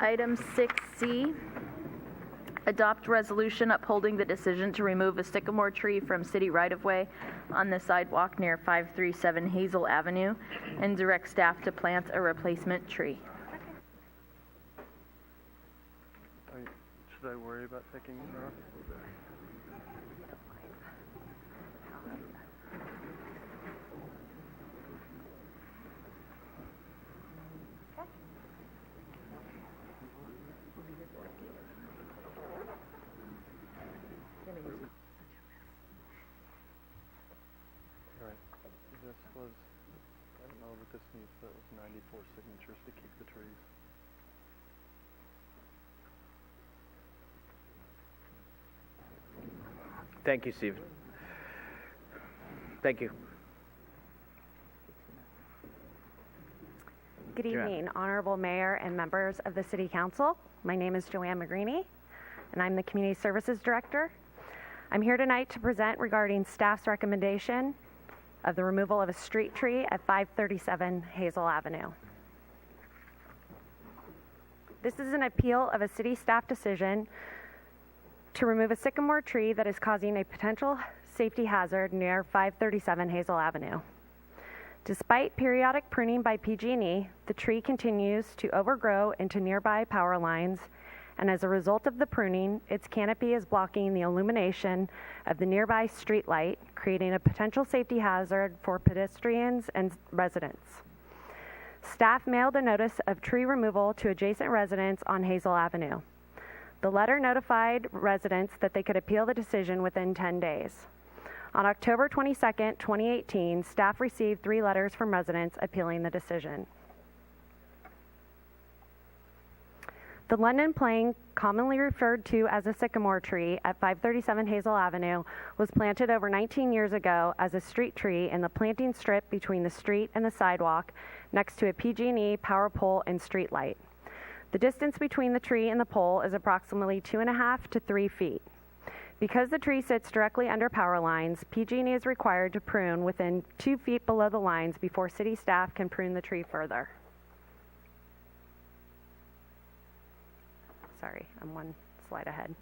Item 6C, adopt resolution upholding the decision to remove a sycamore tree from city right-of-way on the sidewalk near 537 Hazel Avenue and direct staff to plant a replacement tree. Should I worry about taking it off? This was, I don't know what this needs, but it was 94 signatures to keep the trees. Thank you, Steve. Thank you. Good evening, Honorable Mayor and members of the City Council. My name is Joanne Magrini, and I'm the Community Services Director. I'm here tonight to present regarding staff's recommendation of the removal of a street tree at 537 Hazel Avenue. This is an appeal of a city staff decision to remove a sycamore tree that is causing a potential safety hazard near 537 Hazel Avenue. Despite periodic pruning by PG&E, the tree continues to overgrow into nearby power lines, and as a result of the pruning, its canopy is blocking the illumination of the nearby street light, creating a potential safety hazard for pedestrians and residents. Staff mailed a notice of tree removal to adjacent residents on Hazel Avenue. The letter notified residents that they could appeal the decision within 10 days. On October 22, 2018, staff received 3 letters from residents appealing the decision. The London plane, commonly referred to as a sycamore tree at 537 Hazel Avenue, was planted over 19 years ago as a street tree in the planting strip between the street and the sidewalk next to a PG&E power pole and street light. The distance between the tree and the pole is approximately 2.5 to 3 feet. Because the tree sits directly under power lines, PG&E is required to prune within 2 feet below the lines before city staff can prune the tree further. Sorry, I'm one slide ahead.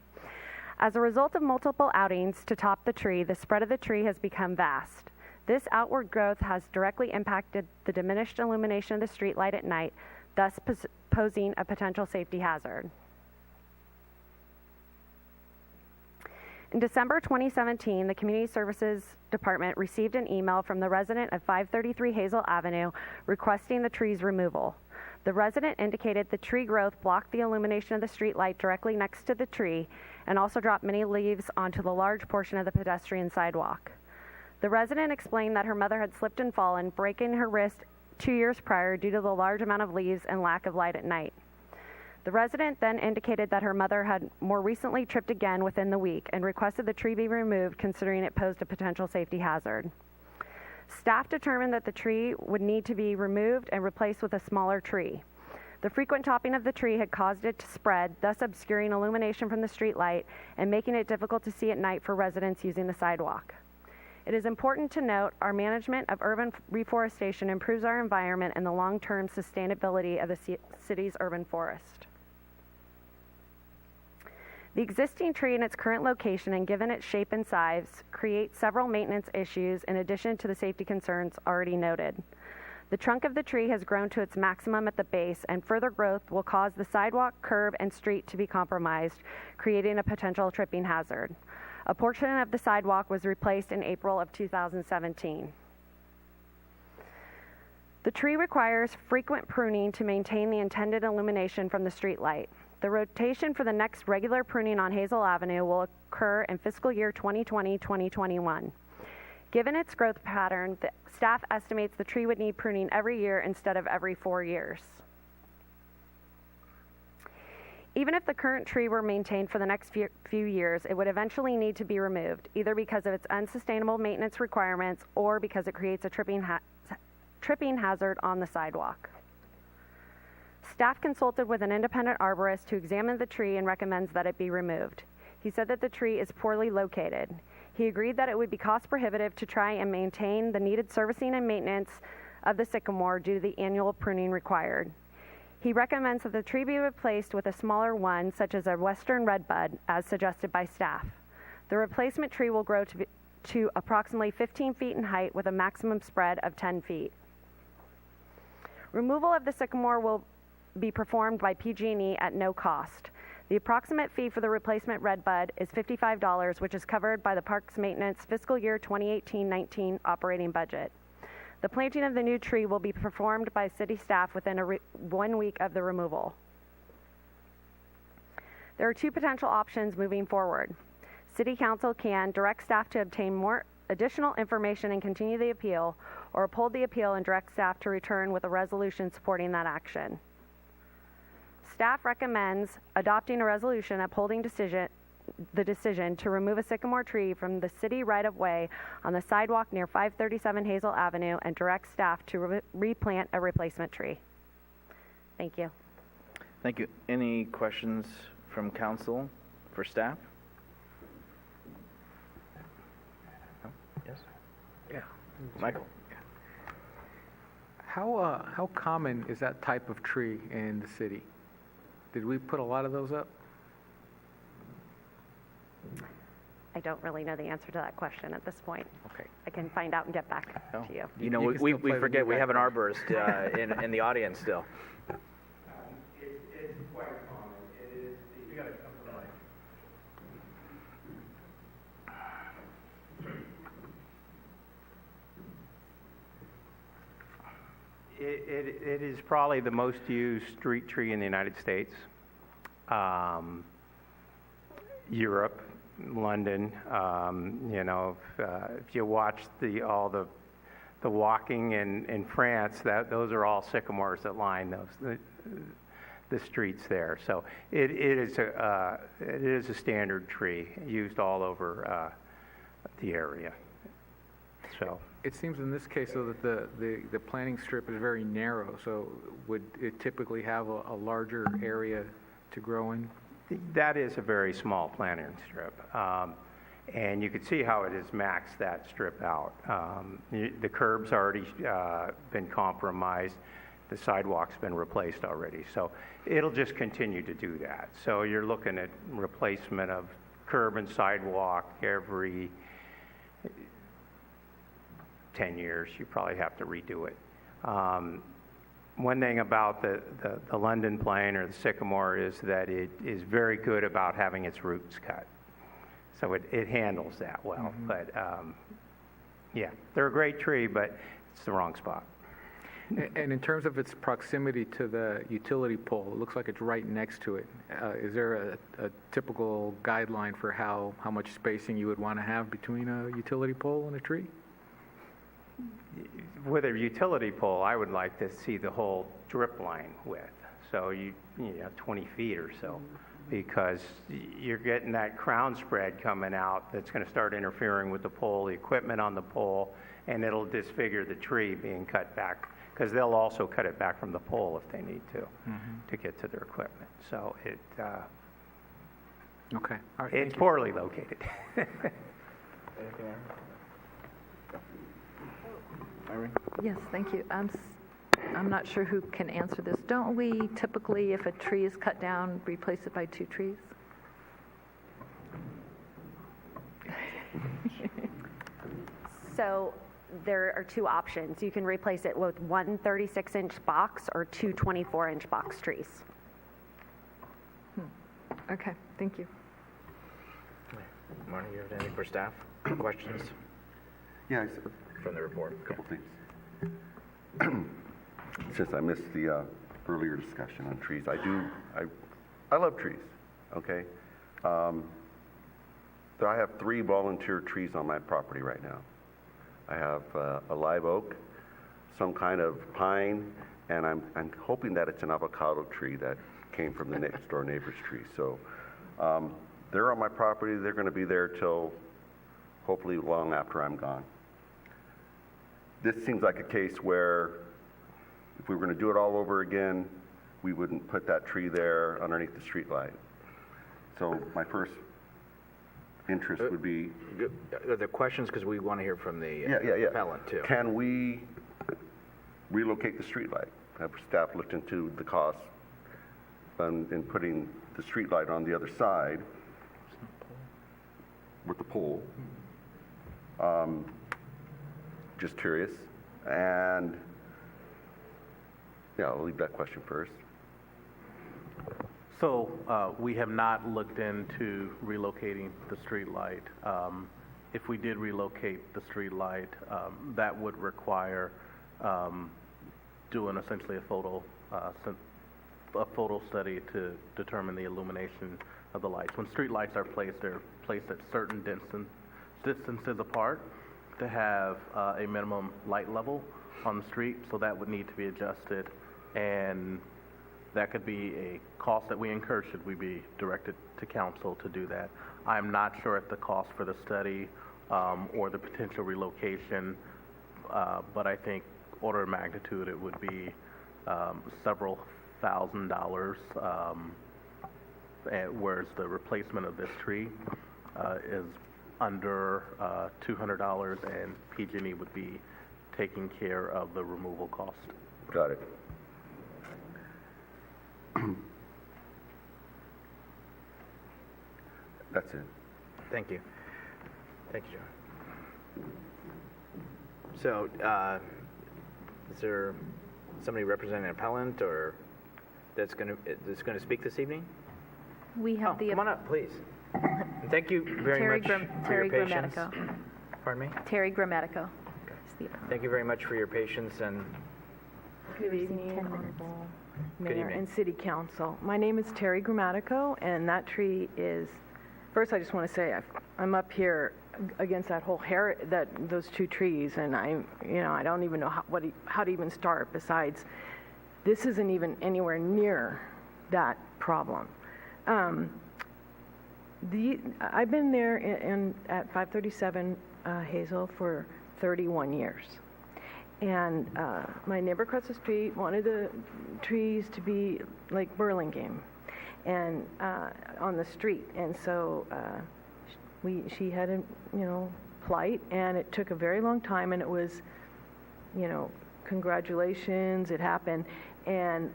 As a result of multiple outings to top the tree, the spread of the tree has become vast. This outward growth has directly impacted the diminished illumination of the street light at night, thus posing a potential safety hazard. In December 2017, the Community Services Department received an email from the resident of 533 Hazel Avenue requesting the tree's removal. The resident indicated the tree growth blocked the illumination of the street light directly next to the tree and also dropped many leaves onto the large portion of the pedestrian sidewalk. The resident explained that her mother had slipped and fallen, breaking her wrist 2 years prior due to the large amount of leaves and lack of light at night. The resident then indicated that her mother had more recently tripped again within the week and requested the tree be removed considering it posed a potential safety hazard. Staff determined that the tree would need to be removed and replaced with a smaller tree. The frequent topping of the tree had caused it to spread, thus obscuring illumination from the street light and making it difficult to see at night for residents using the sidewalk. It is important to note our management of urban reforestation improves our environment and the long-term sustainability of the city's urban forest. The existing tree in its current location and given its shape and size creates several maintenance issues in addition to the safety concerns already noted. The trunk of the tree has grown to its maximum at the base, and further growth will cause the sidewalk, curb, and street to be compromised, creating a potential tripping hazard. A portion of the sidewalk was replaced in April of 2017. The tree requires frequent pruning to maintain the intended illumination from the street light. The rotation for the next regular pruning on Hazel Avenue will occur in fiscal year 2020-2021. Given its growth pattern, the staff estimates the tree would need pruning every year instead of every 4 years. Even if the current tree were maintained for the next few years, it would eventually need to be removed, either because of its unsustainable maintenance requirements or because it creates a tripping hazard on the sidewalk. Staff consulted with an independent arborist who examined the tree and recommends that it be removed. He said that the tree is poorly located. He agreed that it would be cost prohibitive to try and maintain the needed servicing and maintenance of the sycamore due to the annual pruning required. He recommends that the tree be replaced with a smaller one, such as a western redbud, as suggested by staff. The replacement tree will grow to approximately 15 feet in height with a maximum spread of 10 feet. Removal of the sycamore will be performed by PG&E at no cost. The approximate fee for the replacement redbud is $55, which is covered by the Parks Maintenance fiscal year 2018-19 operating budget. The planting of the new tree will be performed by city staff within 1 week of the removal. There are two potential options moving forward. City Council can direct staff to obtain more additional information and continue the appeal, or uphold the appeal and direct staff to return with a resolution supporting that action. Staff recommends adopting a resolution upholding the decision to remove a sycamore tree from the city right-of-way on the sidewalk near 537 Hazel Avenue and direct staff to replant a replacement tree. Thank you. Thank you. Any questions from council for staff? No? Yes? Yeah. Michael? How common is that type of tree in the city? Did we put a lot of those up? I don't really know the answer to that question at this point. Okay. I can find out and get back No. to you. You know, You can we still play the forget we new have an guy. arborist in the audience still. It's quite common. It is. You gotta come to life. It is probably the most used street tree in the United States. Europe, London, if you watch all the walking in France, those are all sycamores that line the streets there. So it is a standard tree used all over the area. So. It seems in this case, though, that the planting strip is very narrow, so would it typically have a larger area to grow in? That is a very small planting strip. And you can see how it has maxed that strip out. The curb's already been compromised. The sidewalk's been replaced already. So it'll just continue to do that. So you're looking at replacement of curb and sidewalk every 10 years. You probably have to redo it. One thing about the London plane or the sycamore is that it is very good about having its roots cut. So it handles that well. Mm-hmm. But yeah, they're a great tree, but it's the wrong spot. And in terms of its proximity to the utility pole, it looks like it's right next to it. Is there a typical guideline for how much spacing you would want to have between a utility pole and a tree? With a utility pole, I would like to see the whole drip line width. So you know, 20 feet or so, because you're getting that crown spread coming out that's going to start interfering with the pole, the equipment on the pole, and it'll disfigure the tree being cut back, because they'll also cut it back from the pole if they need to get to their equipment. So Okay. All right, it's poorly located. Anything else? Irene? Yes, thank you. I'm not sure who can answer this. Don't we typically, if a tree is cut down, replace it by 2 trees? So there are two options. You can replace it with one 36-inch box or two 24-inch box trees. Okay, thank you. Marty, you have anything for staff? Questions Yeah, from the report? a couple things. Since I missed the earlier discussion on trees, I love trees, okay? I have 3 volunteer trees on my property right now. I have a live oak, some kind of pine, and I'm hoping that it's an avocado tree that came from the next door neighbor's tree. So they're on my property. They're going to be there till hopefully long after I'm gone. This seems like a case where if we were going to do it all over again, we wouldn't put that tree there underneath the street light. So my first interest would be... Are there questions? Because we want to hear from the Yeah. appellant, too. Can we relocate the street light? have staff looked into the cost in putting the street light on the other side with the pole? Just curious. And yeah, I'll leave that question first. So we have not looked into relocating the street light. If we did relocate the street light, that would require doing essentially a photo study to determine the illumination of the lights. When street lights are placed, they're placed at certain distances apart to have a minimum light level on the street, so that would need to be adjusted, and that could be a cost that we incur should we be directed to council to do that. I'm not sure at the cost for the study or the potential relocation, but I think order of magnitude it would be several $1,000s, whereas the replacement of this tree is under $200, and PG&E would be taking care of the removal cost. Got it. That's it. Thank you. Thank you, John. So, is there somebody representing an appellant or that's going to speak this evening? We have the... Come on up, please. And thank you very much for your patience. Grammatico. Pardon me? Terry Grammatico. Thank you very much for your patience and Good evening, Honorable Mayor evening. and City Council. My name is Terry Grammatico, and that tree is, first I just want to say I'm up here against that whole those two trees, and I don't even know how to even start. Besides, this isn't even anywhere near that problem. I've been there at 537 Hazel for 31 years. And my neighbor across the street wanted the trees to be like Burlingame and on the street. And so she had a, plight, and it took a very long time, and it was, congratulations, it happened. And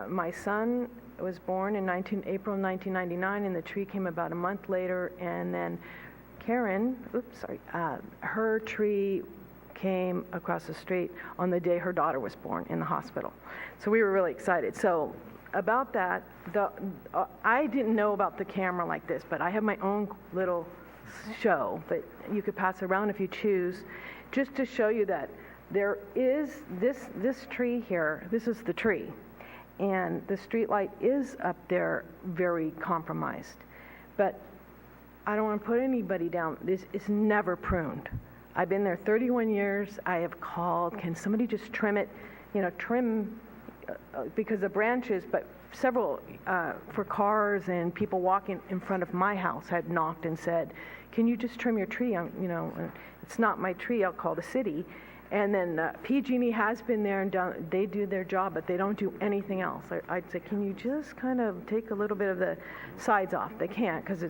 my son was born in April 1999, and the tree came about a month later, and then Karen, her tree came across the street on the day her daughter was born in the hospital. So we were really excited. So about that, I didn't know about the camera like this, but I have my own little show that you could pass around if you choose, just to show you that there is this tree here. This is the tree, and the street light is up there very compromised. But I don't want to put anybody down. This is never pruned. I've been there 31 years. I have called, can somebody just trim it? Trim because the branches, but several for cars and people walking in front of my house had knocked and said, can you just trim your tree? It's not my tree, I'll call the city. And then PG&E has been there and they do their job, but they don't do anything else. I'd say, can you just kind of take a little bit of the sides off? They can't because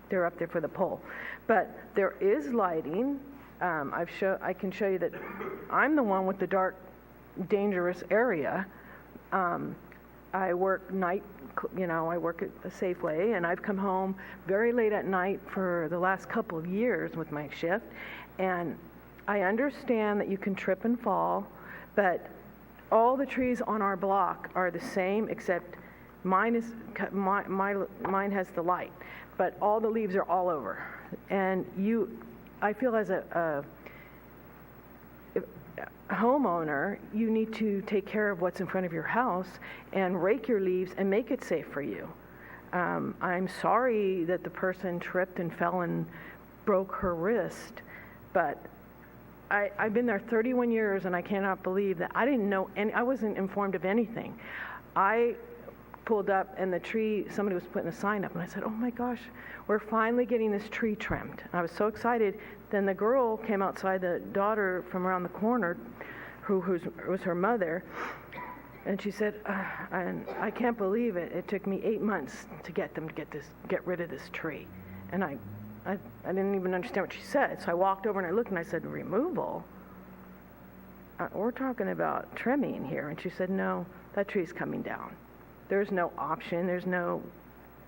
they're up there for the pole. But there is lighting. I can show you that I'm the one with the dark, dangerous area. I work night, I work at a Safeway, and I've come home very late at night for the last couple of years with my shift. And I understand that you can trip and fall, but all the trees on our block are the same, except mine has the light, but all the leaves are all over. And I feel as a homeowner, you need to take care of what's in front of your house and rake your leaves and make it safe for you. I'm sorry that the person tripped and fell and broke her wrist, but I've been there 31 years, and I cannot believe that I didn't know I wasn't informed of anything. I pulled up, and the tree, somebody was putting a sign up, and I said, oh my gosh, we're finally getting this tree trimmed. And I was so excited. Then the girl came outside, the daughter from around the corner, who was her mother, and she said, and I can't believe it. It took me 8 months to get them to get rid of this tree. And I didn't even understand what she said. So I walked over and I looked and I said, removal? we're talking about trimming here. And she said, no, that tree's coming down. There's no option. There's no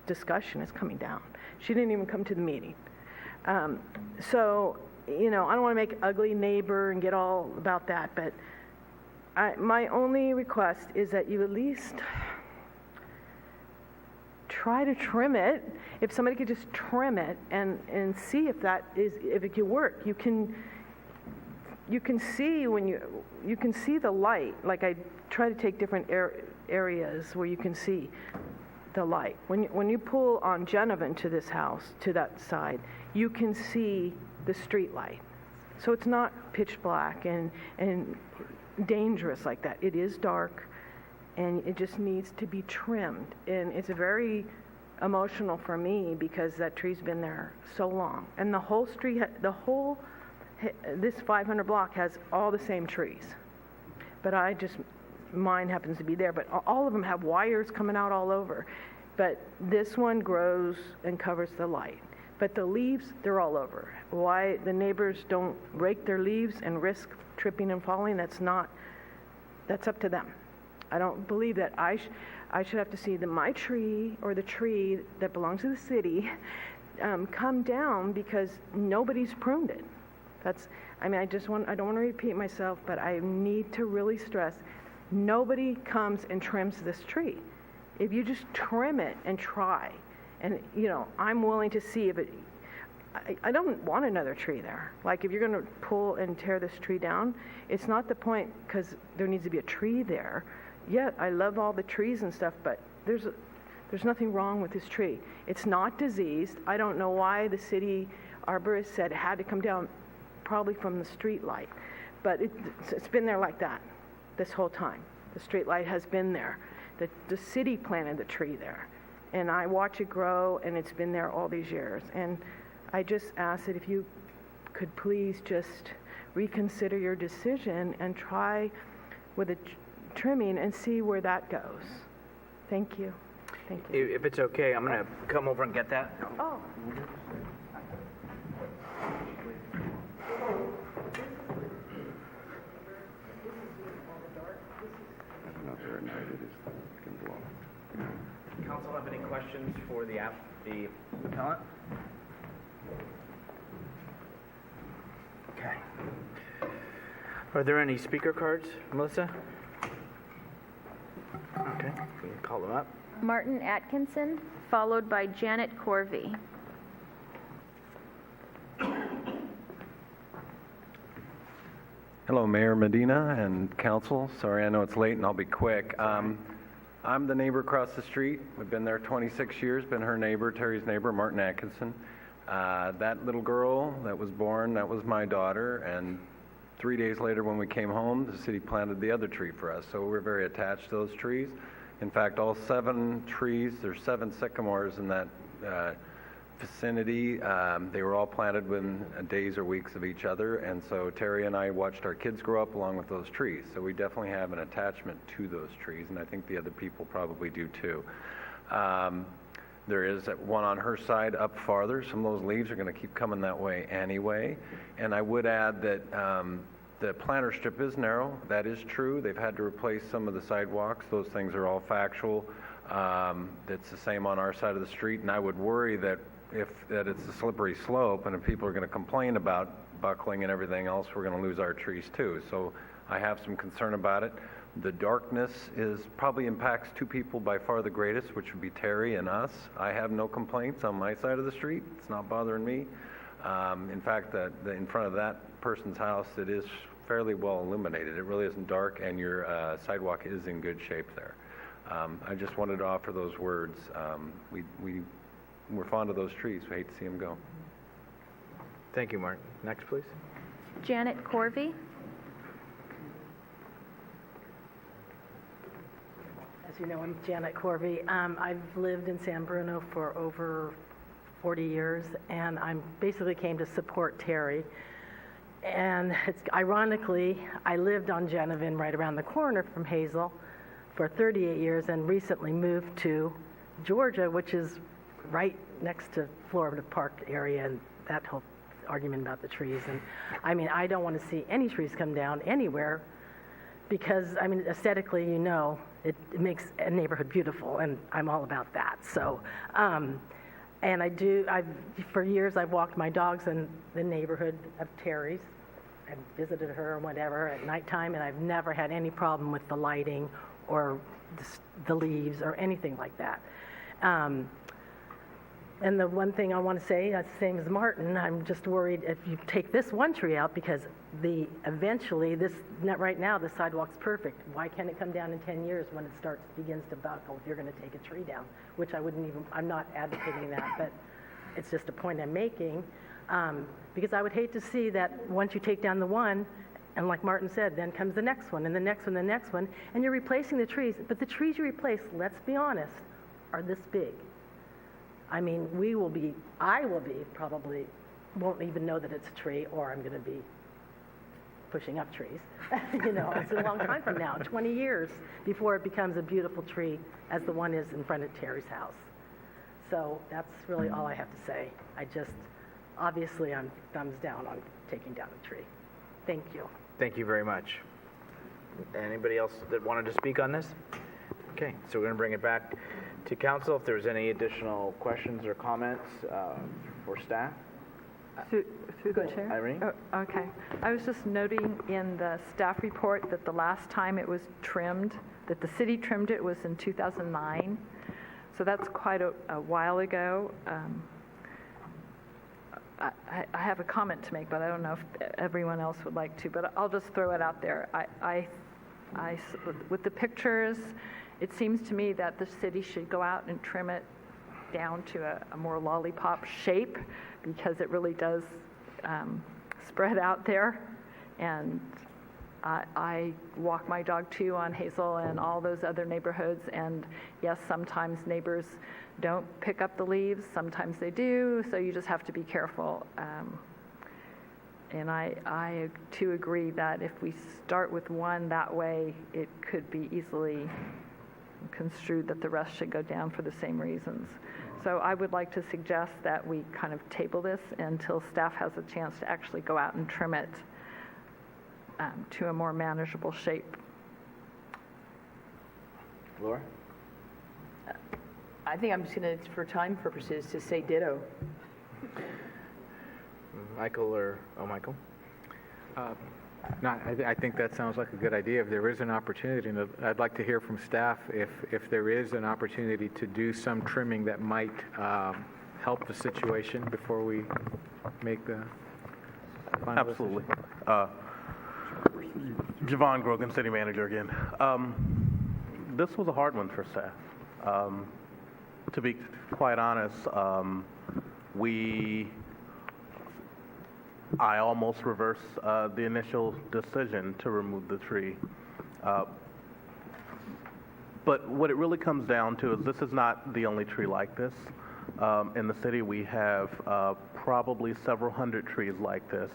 discussion. It's coming down. She didn't even come to the meeting. So, I don't want to make ugly neighbor and get all about that, but my only request is that you at least try to trim it. If somebody could just trim it and see if it could work. You can see you can see the light. Like I try to take different areas where you can see the light. When you pull on Genevan to this house, to that side, you can see the street light. So it's not pitch black and dangerous like that. It is dark, and it just needs to be trimmed. And it's very emotional for me because that tree's been there so long. And the whole street, this 500 block has all the same trees. But mine happens to be there. But all of them have wires coming out all over. But this one grows and covers the light. But the leaves, they're all over. Why the neighbors don't rake their leaves and risk tripping and falling, that's up to them. I don't believe that I should have to see my tree or the tree that belongs to the city come down because nobody's pruned it. I don't want to repeat myself, but I need to really stress, nobody comes and trims this tree. If you just trim it and try, and I'm willing to see if it, I don't want another tree there. Like if you're going to pull and tear this tree down, it's not the point because there needs to be a tree there. Yeah, I love all the trees and stuff, but there's nothing wrong with this tree. It's not diseased. I don't know why the city arborist said it had to come down, probably from the street light, but it's been there like that this whole time. The street light has been there. The city planted the tree there, and I watch it grow, and it's been there all these years. And I just ask that if you could please just reconsider your decision and try with a trimming and see where that goes. Thank you. Thank you. If it's okay, I'm going to come over and get that. Oh. Very nice. It is can blow. Council have any questions for the appellant? Okay. Are there any speaker cards, Melissa? Okay, we can call them up. Martin Atkinson, followed by Janet Corvey. Hello, Mayor Medina and council. Sorry, I know it's late and I'll be quick. I'm the neighbor across the street. We've been there 26 years, been her neighbor, Terry's neighbor, Martin Atkinson. That little girl that was born, that was my daughter, and 3 days later when we came home, the city planted the other tree for us. So we're very attached to those trees. In fact, all 7 trees, there's 7 sycamores in that vicinity. They were all planted within days or weeks of each other, and so Terry and I watched our kids grow up along with those trees. So we definitely have an attachment to those trees, and I think the other people probably do too. There is one on her side up farther. Some of those leaves are going to keep coming that way anyway. And I would add that the planter strip is narrow. That is true. They've had to replace some of the sidewalks. Those things are all factual. It's the same on our side of the street, and I would worry that it's a slippery slope, and if people are going to complain about buckling and everything else, we're going to lose our trees too. So I have some concern about it. The darkness probably impacts 2 people by far the greatest, which would be Terry and us. I have no complaints on my side of the street. It's not bothering me. In fact, in front of that person's house, it is fairly well illuminated. It really isn't dark, and your sidewalk is in good shape there. I just wanted to offer those words. We're fond of those trees. We hate to see them go. Thank you, Mark. Next, please. Janet Corvey. As you know, I'm Janet Corvey. I've lived in San Bruno for over 40 years, and I basically came to support Terry. And ironically, I lived on Genevan right around the corner from Hazel for 38 years and recently moved to Georgia, which is right next to Florida Park area, and that whole argument about the trees. And I mean, I don't want to see any trees come down anywhere because, I mean, aesthetically, you know, it makes a neighborhood beautiful, and I'm all about that. So, and for years, I've walked my dogs in the neighborhood of Terry's. I've visited her or whatever at nighttime, and I've never had any problem with the lighting or the leaves or anything like that. And the one thing I want to say, same as Martin, I'm just worried if you take this one tree out, because eventually, right now, the sidewalk's perfect. Why can't it come down in 10 years when it begins to buckle if you're going to take a tree down? Which I'm not advocating that, but it's just a point I'm making. Because I would hate to see that once you take down the one, and like Martin said, then comes the next one, and the next one, the next one, and you're replacing the trees. But the trees you replace, let's be honest, are this big. I mean, I will be probably, won't even know that it's a tree, or I'm going to be pushing up trees. You know, it's a long time from now, 20 years before it becomes a beautiful tree as the one is in front of Terry's house. So that's really all I have to say. Obviously, I'm thumbs down on taking down the tree. Thank you. Thank you very much. Anybody else that wanted to speak on this? Okay, so we're going to bring it back to council. If there's any additional questions or comments for staff. Through the chair? Irene? Oh, okay. I was just noting in the staff report that the last time it was trimmed, that the city trimmed it, was in 2009. So that's quite a while ago. I have a comment to make, but I don't know if everyone else would like to, but I'll just throw it out there. With the pictures, it seems to me that the city should go out and trim it down to a more lollipop shape, because it really does spread out there. And I walk my dog too on Hazel and all those other neighborhoods, and yes, sometimes neighbors don't pick up the leaves, sometimes they do, so you just have to be careful. And I too agree that if we start with one that way, it could be easily construed that the rest should go down for the same reasons. So I would like to suggest that we kind of table this until staff has a chance to actually go out and trim it to a more manageable shape. Laura? I think I'm just going to, for time purposes, to say ditto. Michael? No, I think that sounds like a good idea. If there is an opportunity, and I'd like to hear from staff if there is an opportunity to do some trimming that might help the situation before we make the final Absolutely. decision. Javon Grogan, City Manager again. This was a hard one for staff. To be quite honest, I almost reversed the initial decision to remove the tree. But what it really comes down to is this is not the only tree like this. In the city, we have probably several hundred trees like this.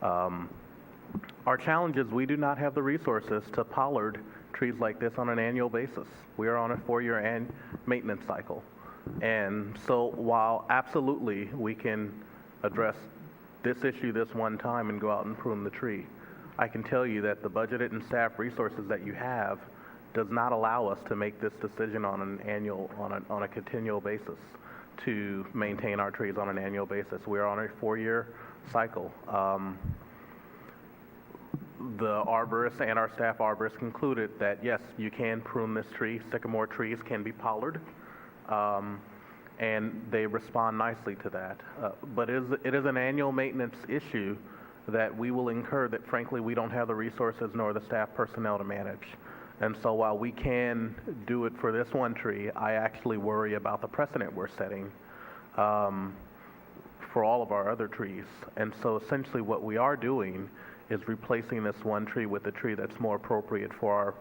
Our challenge is we do not have the resources to pollard trees like this on an annual basis. We are on a 4-year maintenance cycle. And so while absolutely we can address this issue this one time and go out and prune the tree, I can tell you that the budgeted and staff resources that you have does not allow us to make this decision on a continual basis to maintain our trees on an annual basis. We are on a 4-year cycle. The arborist and our staff arborist concluded that yes, you can prune this tree. Sycamore trees can be pollard, and they respond nicely to that. But it is an annual maintenance issue that we will incur that frankly we don't have the resources nor the staff personnel to manage. And so while we can do it for this one tree, I actually worry about the precedent we're setting for all of our other trees. And so essentially what we are doing is replacing this one tree with a tree that's more appropriate for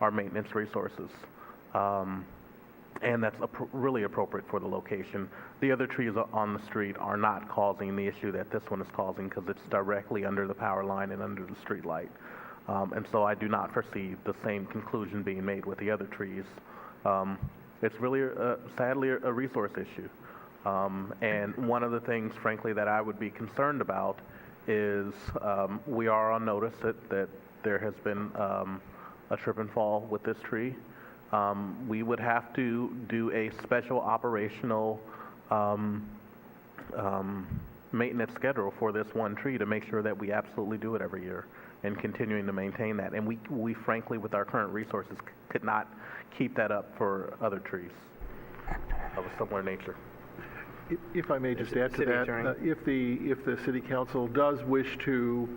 our maintenance resources. And that's really appropriate for the location. The other trees on the street are not causing the issue that this one is causing because it's directly under the power line and under the street light. And so I do not foresee the same conclusion being made with the other trees. It's really, sadly, a resource issue. And one of the things, frankly, that I would be concerned about is we are on notice that there has been a trip and fall with this tree. We would have to do a special operational maintenance schedule for this one tree to make sure that we absolutely do it every year and continuing to maintain that. And we frankly, with our current resources, could not keep that up for other trees of a similar nature. If I may just add to City that, Attorney? if the city council does wish to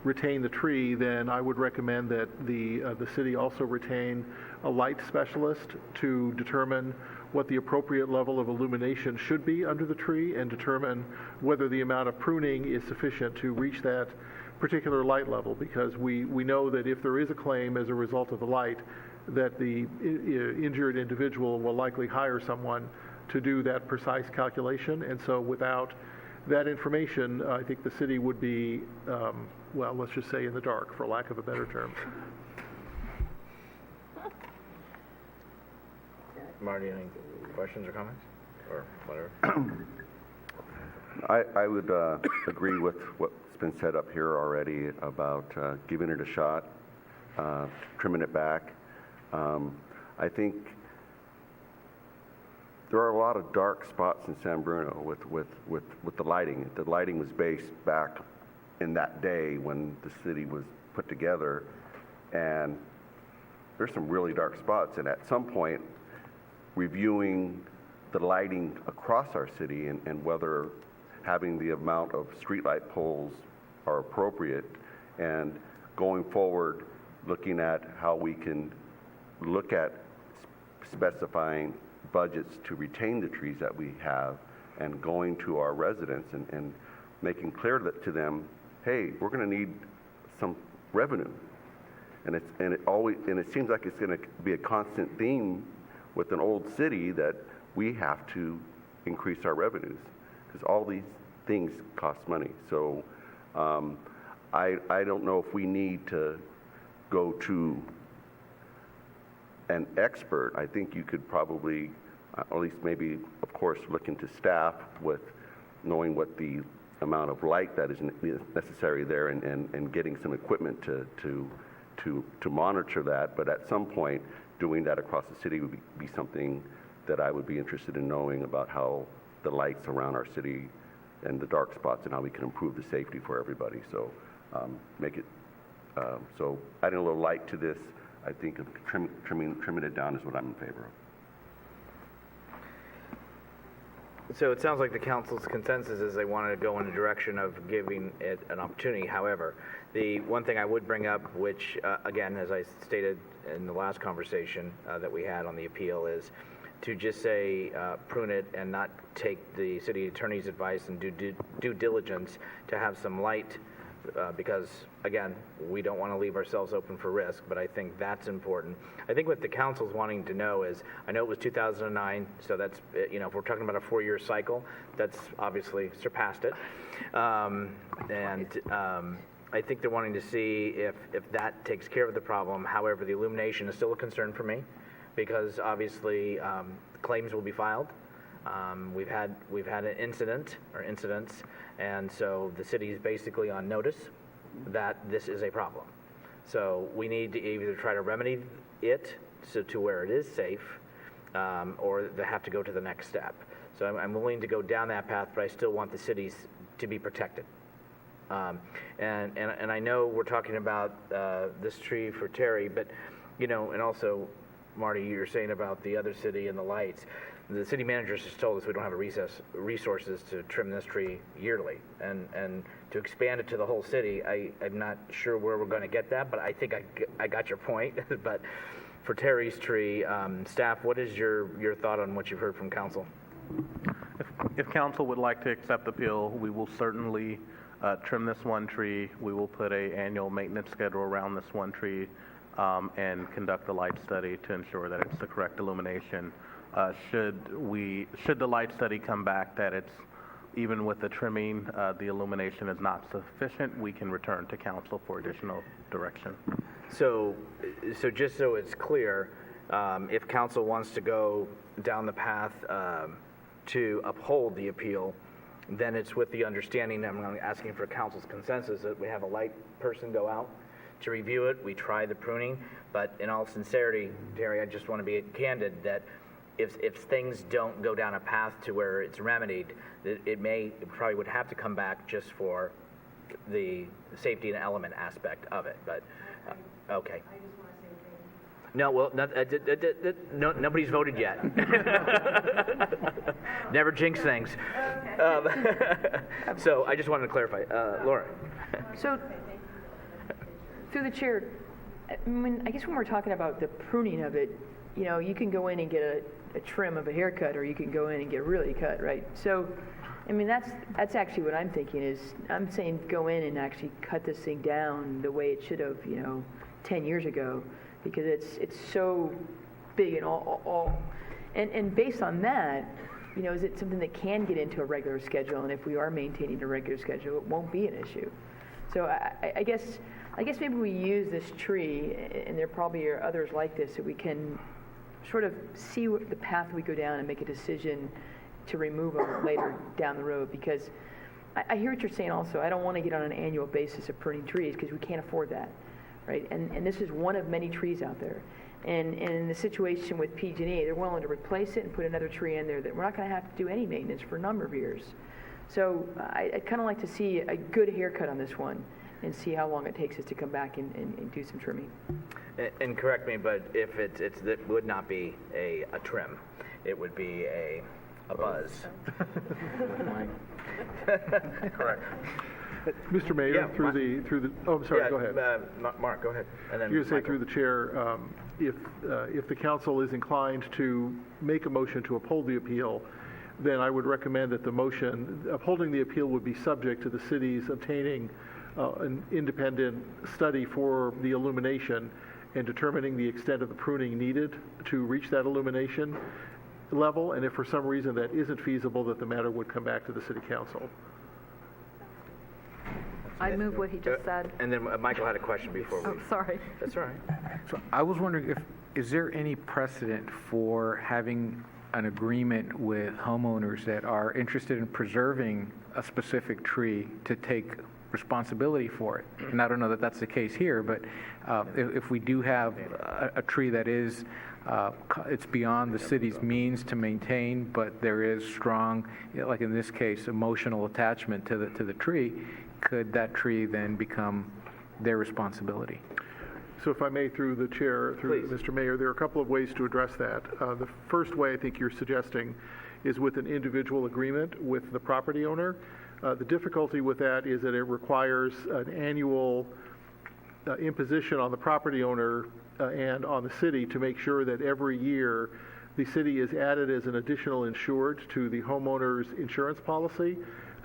retain the tree, then I would recommend that the city also retain a light specialist to determine what the appropriate level of illumination should be under the tree and determine whether the amount of pruning is sufficient to reach that particular light level, because we know that if there is a claim as a result of the light, that the injured individual will likely hire someone to do that precise calculation. And so without that information, I think the city would be, well, let's just say in the dark, for lack of a better term. Marty, any questions or comments? Or whatever? I would agree with what's been said up here already about giving it a shot, trimming it back. I think there are a lot of dark spots in San Bruno with the lighting. The lighting was based back in that day when the city was put together, and there's some really dark spots. And at some point, reviewing the lighting across our city and whether having the amount of streetlight poles are appropriate, and going forward, looking at how we can look at specifying budgets to retain the trees that we have, and going to our residents and making clear to them, hey, we're going to need some revenue. And it seems like it's going to be a constant theme with an old city that we have to increase our revenues, because all these things cost money. So I don't know if we need to go to an expert. I think you could probably, at least maybe, of course, look into staff with knowing what the amount of light that is necessary there, and getting some equipment to monitor that. But at some point, doing that across the city would be something that I would be interested in knowing about, how the lights around our city and the dark spots, and how we can improve the safety for everybody. So make it, so adding a little light to this, I think trimming it down is what I'm in favor of. So it sounds like the council's consensus is they wanted to go in the direction of giving it an opportunity. However, the one thing I would bring up, which again, as I stated in the last conversation that we had on the appeal, is to just say prune it and not take the city attorney's advice and do due diligence to have some light, because again, we don't want to leave ourselves open for risk, but I think that's important. I think what the council's wanting to know is, I know it was 2009, so that's, if we're talking about a 4-year cycle, that's obviously surpassed it. I think they're wanting to see if that takes care of the problem. However, the illumination is still a concern for me, because obviously claims will be filed. We've had an incident or incidents, and so the city is basically on notice that this is a problem. So we need to either try to remedy it to where it is safe, or they have to go to the next step. So I'm willing to go down that path, but I still want the cities to be protected. And I know we're talking about this tree for Terry, but and also, Marty, you're saying about the other city and the lights. The city manager just told us we don't have resources to trim this tree yearly, and to expand it to the whole city, I'm not sure where we're going to get that, but I think I got your point. But for Terry's tree, staff, what is your thought on what you've heard from council? If council would like to accept the appeal, we will certainly trim this one tree. We will put an annual maintenance schedule around this one tree, and conduct a light study to ensure that it's the correct illumination. Should the light study come back that it's, even with the trimming, the illumination is not sufficient, we can return to council for additional direction. So just so it's clear, if council wants to go down the path to uphold the appeal, then it's with the understanding that I'm asking for council's consensus that we have a light person go out to review it, we try the pruning, but in all sincerity, Terry, I just want to be candid that if things don't go down a path to where it's remedied, it probably would have to come back just for the safety and element aspect of it, but, okay. No, well, no, nobody's voted yet. Never jinx things. So I just wanted to clarify. Laura? So, through the chair, I mean, I guess when we're talking about the pruning of it, you know, you can go in and get a trim of a haircut, or you can go in and get really cut, right? So, I mean, that's actually what I'm thinking is, I'm saying go in and actually cut this thing down the way it should have, 10 years ago, because it's so big and and based on that, is it something that can get into a regular schedule? And if we are maintaining a regular schedule, it won't be an issue. So I guess maybe we use this tree, and there probably are others like this, that we can sort of see the path we go down and make a decision to remove them later down the road. Because I hear what you're saying also. I don't want to get on an annual basis of pruning trees because we can't afford that, right? And this is one of many trees out there. And in the situation with PG&E, they're willing to replace it and put another tree in there that we're not going to have to do any maintenance for a number of years. So I'd kind of like to see a good haircut on this one and see how long it takes us to come back and do some trimming. And correct me, but if it would not be a trim, it would be a buzz. Correct. Mr. Mayor, Yeah, through the. Oh, I'm sorry. Yeah, Go ahead. Mark, go ahead. And then You say Michael. through the chair, if the council is inclined to make a motion to uphold the appeal, then I would recommend that the motion upholding the appeal would be subject to the city's obtaining an independent study for the illumination and determining the extent of the pruning needed to reach that illumination level. And if for some reason that isn't feasible, that the matter would come back to the city council. I move what he just said. And then Michael had a question before we. Oh, sorry. That's all right. So I was wondering is there any precedent for having an agreement with homeowners that are interested in preserving a specific tree to take responsibility for it? And I don't know that that's the case here, but if we do have a tree that is, it's beyond the city's means to maintain, but there is strong, like in this case, emotional attachment to the tree, could that tree then become their responsibility? So if I may, through the chair, through Please. Mr. Mayor, there are a couple of ways to address that. The first way I think you're suggesting is with an individual agreement with the property owner. The difficulty with that is that it requires an annual imposition on the property owner and on the city to make sure that every year the city is added as an additional insured to the homeowner's insurance policy.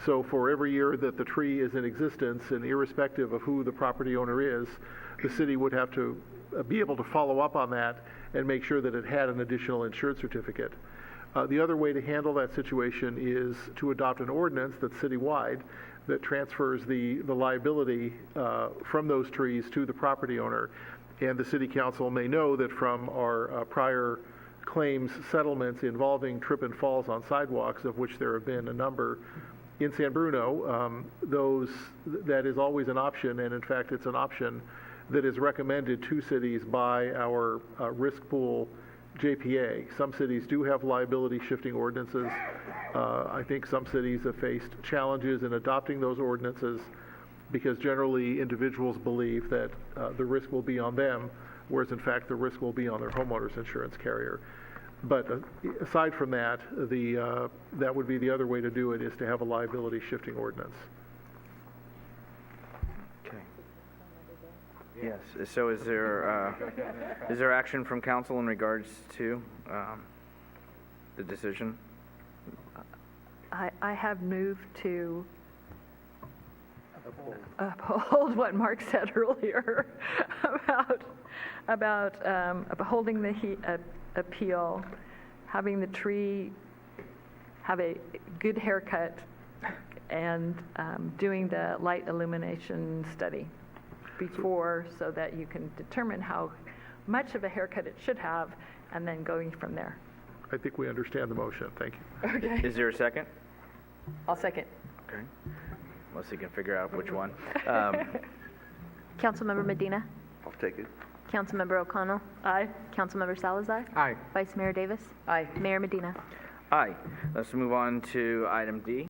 So for every year that the tree is in existence, and irrespective of who the property owner is, the city would have to be able to follow up on that and make sure that it had an additional insured certificate. The other way to handle that situation is to adopt an ordinance that's citywide that transfers the liability from those trees to the property owner. And the city council may know that from our prior claims settlements involving trip and falls on sidewalks, of which there have been a number in San Bruno, that is always an option, and in fact it's an option that is recommended to cities by our risk pool JPA. Some cities do have liability shifting ordinances. I think some cities have faced challenges in adopting those ordinances because generally individuals believe that the risk will be on them, whereas in fact the risk will be on their homeowner's insurance carrier. But aside from that, that would be the other way to do it, is to have a liability shifting ordinance. Okay. Yes. So is there action from council in regards to the decision? I have moved to uphold what Mark said earlier about upholding the appeal, having the tree have a good haircut, and doing the light illumination study before, so that you can determine how much of a haircut it should have, and then going from there. I think we understand the motion. Thank you. Okay. Is there a second? I'll second. Okay. Unless you can figure out which one. Councilmember Medina. I'll take it. Councilmember O'Connell. Aye. Councilmember Salazar. Aye. Vice Mayor Davis. Aye. Mayor Medina. Aye. Let's move on to item D.